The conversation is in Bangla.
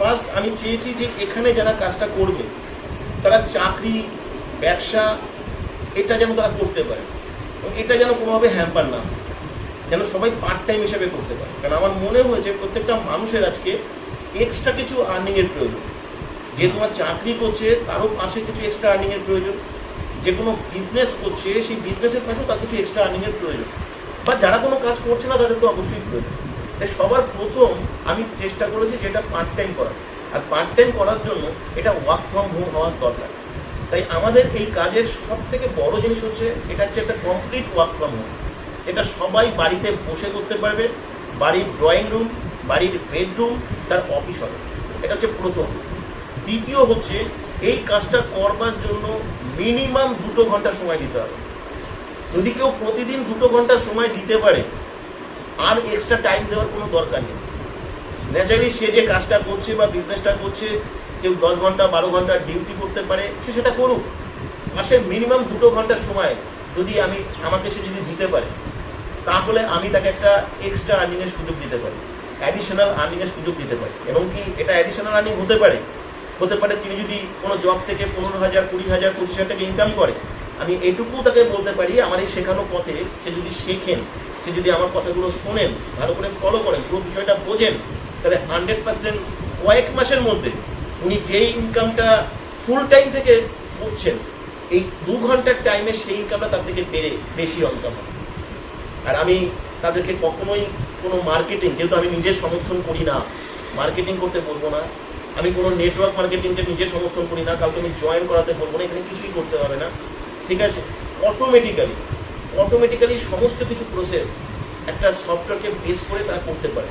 ফার্স্ট আমি চেয়েছি যে এখানে যারা কাজটা করবে তারা চাকরি, ব্যবসা এটা যেন তারা করতে পারে, এবং এটা যেন কোনোভাবে হ্যাম্পার না, যেন সবাই পার্ট টাইম হিসেবে করতে পারে। কারণ আমার মনে হয়েছে প্রত্যেকটা মানুষের আজকে এক্সট্রা কিছু আর্নিংয়ের প্রয়োজন। যে তোমার চাকরি করছে তারও পাশে কিছু এক্সট্রা আর্নিংয়ের প্রয়োজন, যে কোনো বিজনেস করছে সেই বিজনেসের পাশেও তার কিছু এক্সট্রা আর্নিংয়ের প্রয়োজন, বা যারা কোনো কাজ করছে না তাদের তো অবশ্যই প্রয়োজন। তাই সবার প্রথম আমি চেষ্টা করেছি যে এটা পার্ট টাইম করা, আর পার্ট টাইম করার জন্য এটা ওয়ার্ক ফ্রম হোম হওয়ার দরকার। তাই আমাদের এই কাজের সব থেকে বড় জিনিস হচ্ছে এটা হচ্ছে একটা কমপ্লিট ওয়ার্ক ফ্রম হোম। এটা সবাই বাড়িতে বসে করতে পারবে, বাড়ির ড্রয়িং রুম, বাড়ির বেডরুম, তার অফিস হবে। এটা হচ্ছে প্রথম। দ্বিতীয় হচ্ছে এই কাজটা করবার জন্য মিনিমাম 2 ঘন্টা সময় দিতে হবে। যদি কেউ প্রতিদিন 2 ঘন্টা সময় দিতে পারে, আর এক্সট্রা টাইম দেওয়ার কোনো দরকার নেই। ন্যাচারালি সে যে কাজটা করছে বা বিজনেসটা করছে, কেউ 10 ঘন্টা 12 ঘন্টা ডিউটি করতে পারে, সে সেটা করুক। মাসে মিনিমাম 2 ঘন্টার সময় যদি আমাকে সে যদি দিতে পারে, তাহলে আমি তাকে একটা এক্সট্রা আর্নিংয়ের সুযোগ দিতে পারি, অ্যাডিশনাল আর্নিংয়ের সুযোগ দিতে পারি। এবং কি এটা অ্যাডিশনাল আর্নিং হতে পারে তিনি যদি কোনো জব থেকে 15,000, 20,000, 25,000 টাকা ইনকাম করে, আমি এটুকু তাকে বলতে পারি, আমার এই শেখানো পথে সে যদি শেখেন, সে যদি আমার কথাগুলো শোনেন, ভালো করে ফলো করেন, পুরো বিষয়টা বোঝেন, তাহলে 100% কয়েক মাসের মধ্যে উনি যেই ইনকামটা ফুল টাইম থেকে করছেন, এই 2 ঘন্টার টাইমে সেই ইনকামটা তার থেকে বেশি ইনকাম হবে। আর আমি তাদেরকে কখনোই কোনো মার্কেটিং, যেহেতু আমি নিজে সমর্থন করি না, মার্কেটিং করতে বলবো না, আমি কোনো নেটওয়ার্ক মার্কেটিংকে নিজে সমর্থন করি না, কাউকে আমি জয়েন করাতে বলবো না, এখানে কিছুই করতে হবে না, ঠিক আছে? অটোমেটিক্যালি সমস্ত কিছু প্রসেস একটা সফটওয়্যারকে বেস করে তারা করতে পারে।